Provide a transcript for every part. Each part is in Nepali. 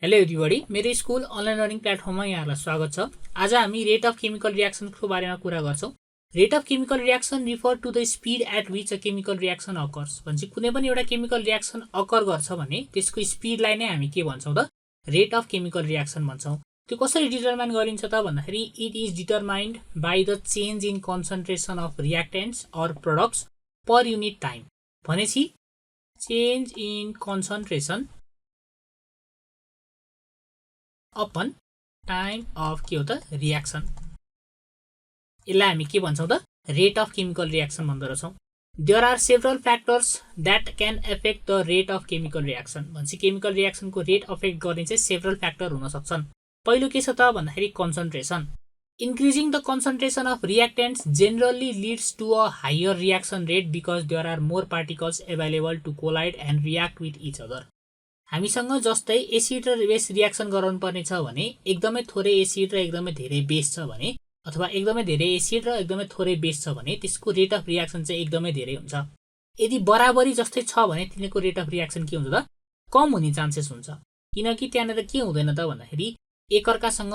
हेलो एभ्रीबडी, मेरो स्कुल अनलाइन लर्निङ प्लेटफर्ममा यहाँलाई स्वागत छ। आज हामी रेट अफ केमिकल रियाक्सनको बारेमा कुरा गर्छौं। Rate of chemical reaction refer to the speed at which a chemical reaction occurs. भन्छ कुनै पनि एउटा केमिकल रियाक्सन अकर गर्छ भने त्यसको स्पीडलाई नै हामी के भन्छौं त रेट अफ केमिकल रियाक्सन भन्छौं। त्यो कसरी डिटरमाइन गरिन्छ त भन्दाखेरि it is determined by the change in concentration of reactants or products per unit time. भनेपछि change in concentration upon time of के हो त रियाक्सन। यसलाई हामी के भन्छौं त रेट अफ केमिकल रियाक्सन भन्दो रहेछौं। There are several factors that can affect the rate of chemical reaction. भन्छ केमिकल रियाक्सनको रेट अफेक्ट गर्ने चाहिँ सेभरल फ्याक्टर हुन सक्छन्। पहिलो के छ त भन्दाखेरि concentration. Increasing the concentration of reactants generally leads to a higher reaction rate because there are more particles available to collide and react with each other. हामीसँग जस्तै एसिड र बेस रियाक्सन गराउनु पर्ने छ भने एकदमै थोरै एसिड र एकदमै धेरै बेस छ भने, अथवा एकदमै धेरै एसिड र एकदमै थोरै बेस छ भने त्यसको रेट अफ रियाक्सन चाहिँ एकदमै धेरै हुन्छ। यदि बराबरी जस्तै छ भने तिनीहरूको रेट अफ रियाक्सन के हुन्छ त कम हुने चान्सेस हुन्छ। किनकि त्यहाँनिर के हुँदैन त भन्दाखेरि एकअर्कासँग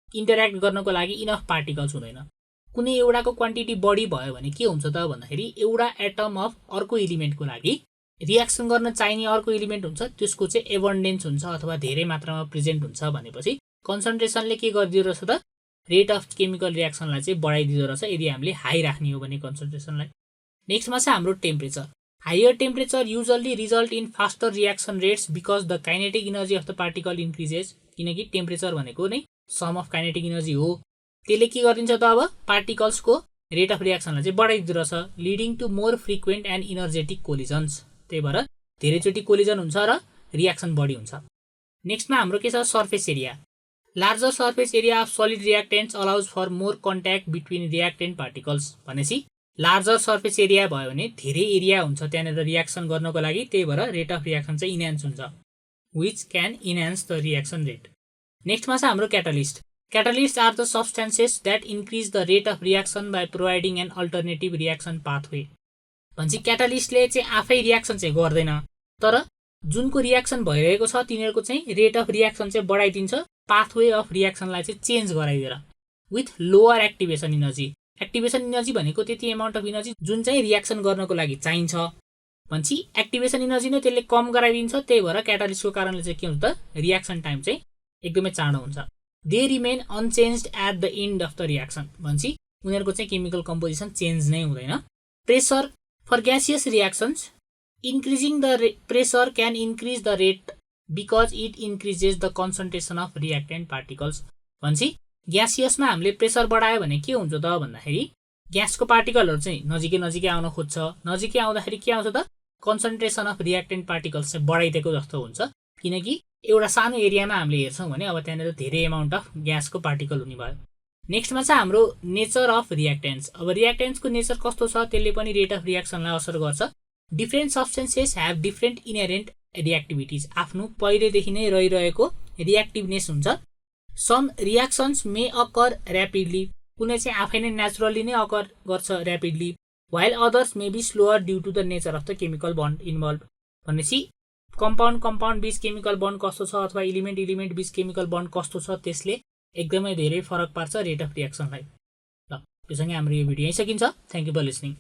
इन्टरेक्ट गर्नको लागि इनफ पार्टिकल्स हुँदैन। कुनै एउटाको क्वान्टिटी बढी भयो भने के हुन्छ त भन्दाखेरि एउटा एटम अफ अर्को एलिमेन्टको लागि रियाक्सन गर्न चाहिने अर्को एलिमेन्ट हुन्छ, त्यसको चाहिँ एबन्डेन्स हुन्छ अथवा धेरै मात्रामा प्रेजेन्ट हुन्छ भनेपछि कन्सन्ट्रेसनले के गरिदियो रहेछ त रेट अफ केमिकल रियाक्सनलाई चाहिँ बढाइदिँदो रहेछ यदि हामीले हाई राख्ने हो भने कन्सन्ट्रेसनलाई। नेक्स्टमा चाहिँ हाम्रो temperature. Higher temperature usually result in faster reaction rates because the kinetic energy of the particle increases. किनकि टेम्परेचर भनेको नै सम अफ काइनेटिक इनर्जी हो। त्यसले के गरिदिन्छ त अब पार्टिकल्सको रेट अफ रियाक्सनलाई चाहिँ बढाइदिँदो रहेछ, leading to more frequent and energetic collisions. त्यही भएर धेरैचोटि कोलिजन हुन्छ र रियाक्सन बढी हुन्छ। नेक्स्टमा हाम्रो के छ surface area. Larger surface area of solid reactants allows for more contact between reactant particles. भनेपछि लार्जर सर्फेस एरिया भयो भने धेरै एरिया हुन्छ त्यहाँनिर रियाक्सन गर्नको लागि, त्यही भएर रेट अफ रियाक्सन चाहिँ इन्हान्स हुन्छ, which can enhance the reaction rate. नेक्स्टमा छ हाम्रो catalyst. Catalyst are the substances that increase the rate of reaction by providing an alternative reaction pathway. भन्छ क्याटालिस्टले चाहिँ आफै रियाक्सन चाहिँ गर्दैन, तर जुनको रियाक्सन भइरहेको छ तिनीहरूको चाहिँ रेट अफ रियाक्सन चाहिँ बढाइदिन्छ, पाथवे अफ रियाक्सनलाई चाहिँ चेन्ज गराइदिएर with lower activation energy. Activation energy भनेको त्यति एमाउन्ट अफ इनर्जी जुन चाहिँ रियाक्सन गर्नको लागि चाहिन्छ। भन्छ एक्टिभेसन इनर्जी नै त्यसले कम गराइदिन्छ, त्यही भएर क्याटालिस्टको कारणले चाहिँ के हुन्छ त रियाक्सन टाइम चाहिँ एकदमै चाँडो हुन्छ। They remain unchanged at the end of the reaction. भन्छ उनीहरूको चाहिँ केमिकल कम्पोजिसन चेन्ज नै हुँदैन। Pressure for gaseous reactions, increasing the pressure can increase the rate because it increases the concentration of reactant particles. भन्छ ग्यासियसमा हामीले प्रेसर बढायो भने के हुन्छ त भन्दाखेरि ग्यासको पार्टिकलहरू चाहिँ नजिकै नजिकै आउन खोज्छ। नजिकै आउँदाखेरि के आउँछ त कन्सन्ट्रेसन अफ रियाक्टेन्ट पार्टिकल्स चाहिँ बढाइदिएको जस्तो हुन्छ। किनकि एउटा सानो एरियामा हामीले हेर्छौँ भने अब त्यहाँनिर धेरै एमाउन्ट अफ ग्यासको पार्टिकल हुने भयो। नेक्स्टमा चाहिँ हाम्रो नेचर अफ रियाक्टेन्ट्स। अब रियाक्टेन्ट्सको नेचर कस्तो छ त्यसले पनि रेट अफ रियाक्सनलाई असर गर्छ। Different substances have different inherent reactivities. आफ्नो पहिलेदेखि नै रहिरहेको रियाक्टिभनेस हुन्छ। Some reactions may occur rapidly. कुनै चाहिँ आफै नै नेचुरली नै अकर गर्छ rapidly, while others may be slower due to the nature of the chemical bond involve. भनेपछि कम्पाउन्ड बीच केमिकल बन्ड कस्तो छ अथवा इलिमेन्ट बीच केमिकल बन्ड कस्तो छ त्यसले एकदमै धेरै फरक पार्छ रेट अफ रियाक्सनलाई। ल, योसँगै हाम्रो यो भिडियो यही सकिन्छ। Thank you for listening.